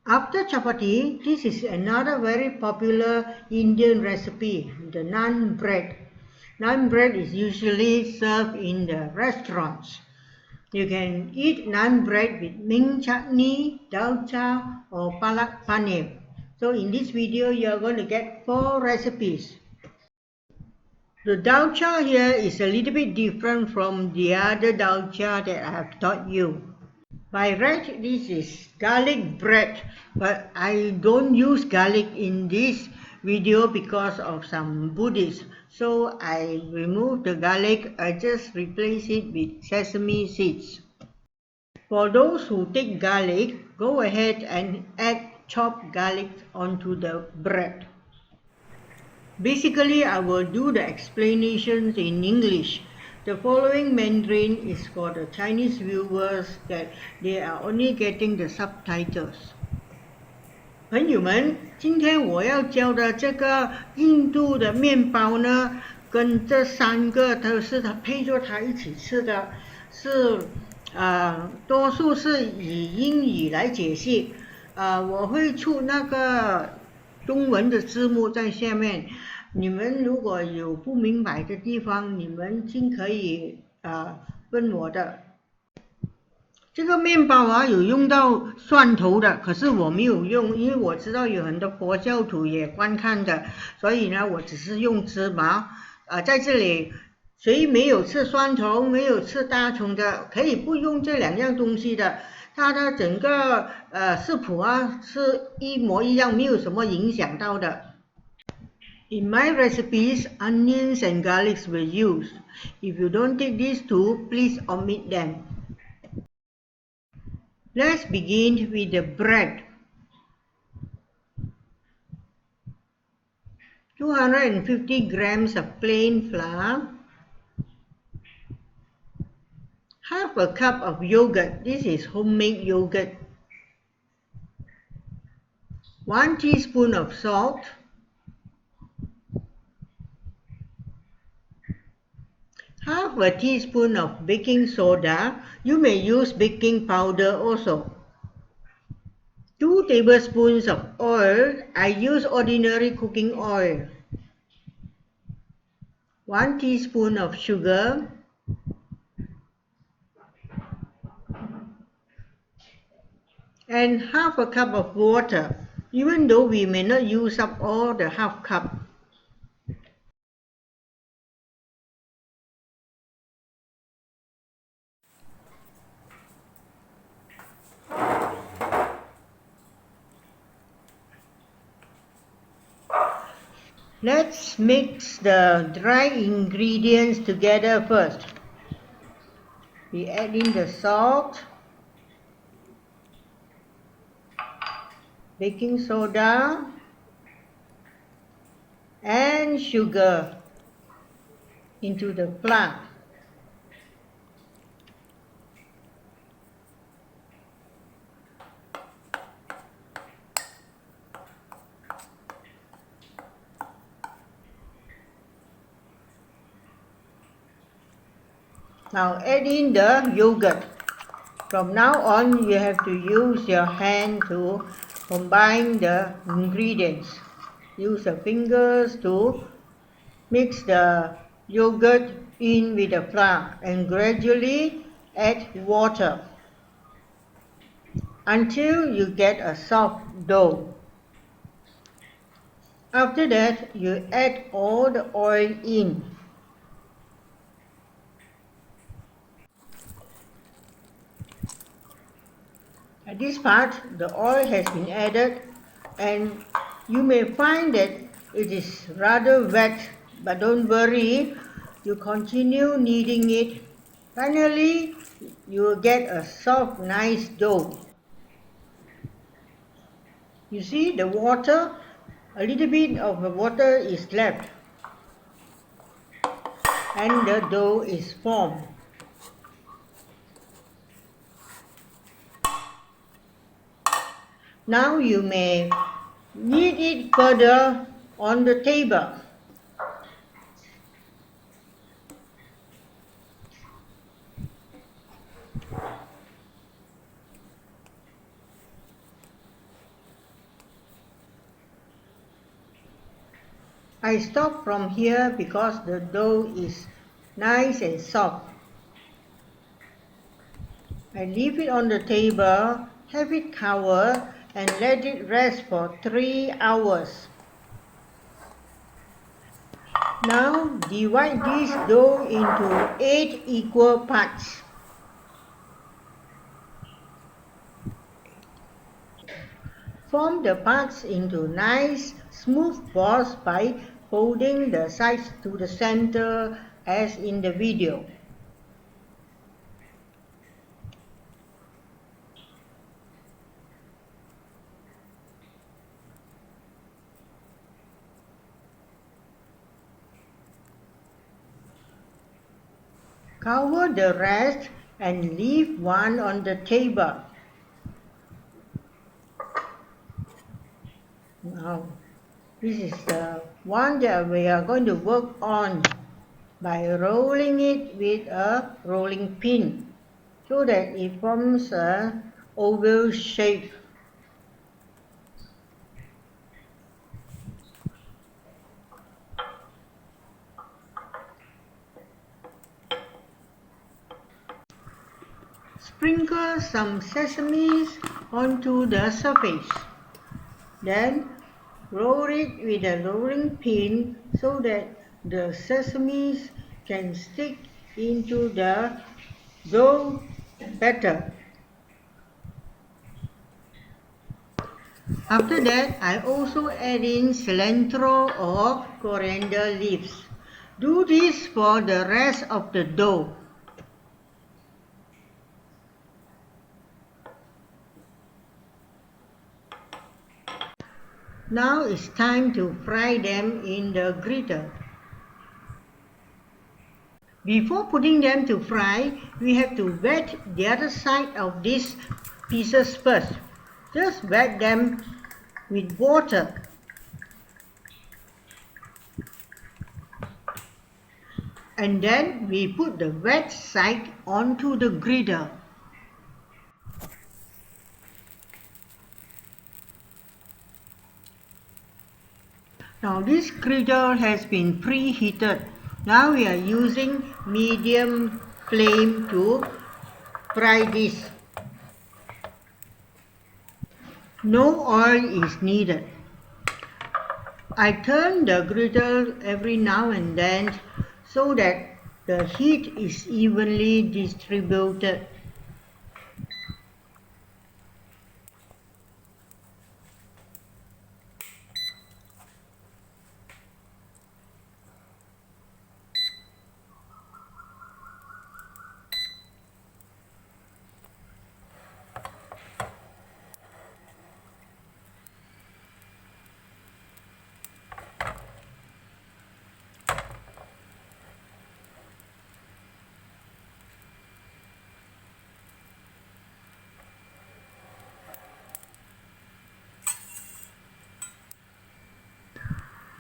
After chapati, this is another very popular Indian recipe, the naan bread. Naan bread is usually served in the restaurants. You can eat naan bread with mint chutney, Dalca or Palak Paneer. So in this video you are going to get 4 recipes. The Dalca here is a little bit different from the other Dalca that I have taught you. By right, this is garlic bread, but I don't use garlic in this video because of some Buddhists. So I remove the garlic, I just replace it with sesame seeds. For those who take garlic, go ahead and add chopped garlic onto the bread. Basically, I will do the explanations in English. The following Mandarin is for the Chinese viewers that they are only getting the subtitles. 朋友们，今天我要教的这个印度的面包呢，跟这3个都是它配着它一起吃的，是多数是以英语来解析，我会出那个中文的字幕在下面，你们如果有不明白的地方，你们尽可以问我的。这个面包有用到蒜头的，可是我没有用，因为我知道有很多佛教徒也观看的，所以呢，我只是用芝麻。在这里，谁没有吃蒜头、没有吃大葱的，可以不用这2样东西的。它的整个食谱是一模一样，没有什么影响到的。In my recipes, onions and garlics were used. If you don't take these 2, please omit them. Let's begin with the bread. 250 grams of plain flour. Half a cup of yogurt. This is homemade yogurt. 1 teaspoon of salt. Half a teaspoon of baking soda. You may use baking powder also. 2 tablespoons of oil. I use ordinary cooking oil. 1 teaspoon of sugar. And half a cup of water, even though we may not use up all the half cup. Let's mix the dry ingredients together first. We add in the salt, baking soda, and sugar into the flour. Now add in the yogurt. From now on, you have to use your hand to combine the ingredients. Use the fingers to mix the yogurt in with the flour and gradually add water until you get a soft dough. After that, you add all the oil in. At this part, the oil has been added and you may find that it is rather wet, but don't worry, you continue kneading it. Finally, you will get a soft, nice dough. You see the water, a little bit of the water is left and the dough is formed. Now you may knead it further on the table. I stop from here because the dough is nice and soft. I leave it on the table, have it covered, and let it rest for 3 hours. Now divide this dough into 8 equal parts. Form the parts into nice, smooth balls by folding the sides to the center as in the video. Cover the rest and leave one on the table. Now, this is the one that we are going to work on by rolling it with a rolling pin so that it forms an oval shape. Sprinkle some sesame onto the surface. Then roll it with a rolling pin so that the sesame can stick into the dough better. After that, I also add in cilantro or coriander leaves. Do this for the rest of the dough. Now it's time to fry them in the griddle. Before putting them to fry, we have to wet the other side of these pieces first. Just wet them with water. And then we put the wet side onto the griddle. Now this griddle has been preheated. Now we are using medium flame to fry this. No oil is needed. I turn the griddle every now and then so that the heat is evenly distributed.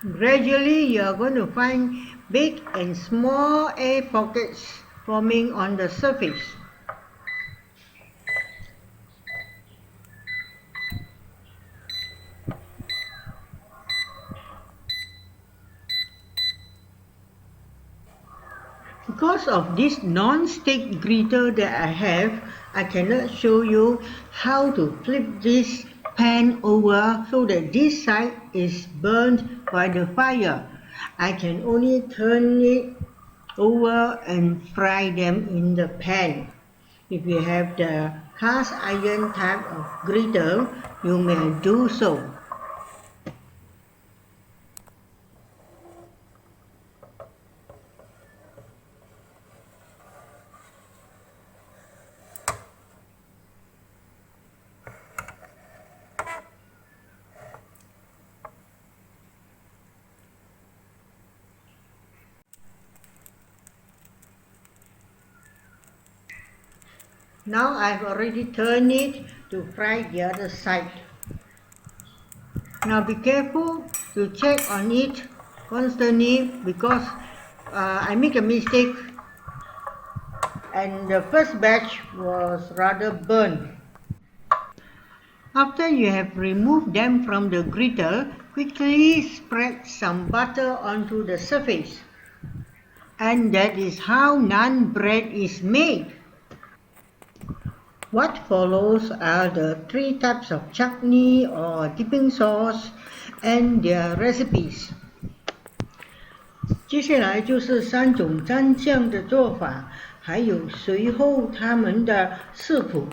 Gradually, you are going to find big and small air pockets forming on the surface. Because of this non-stick griddle that I have, I cannot show you how to flip this pan over so that this side is burned by the fire. I can only turn it over and fry them in the pan. If you have the cast iron type of griddle, you may do so. Now I've already turned it to fry the other side. Now be careful to check on it constantly because I make a mistake and the first batch was rather burnt. After you have removed them from the griddle, quickly spread some butter onto the surface. And that is how naan bread is made. What follows are the 3 types of chutney or dipping sauce and their recipes. 接下来就是3种蘸酱的做法，还有随后它们的食谱。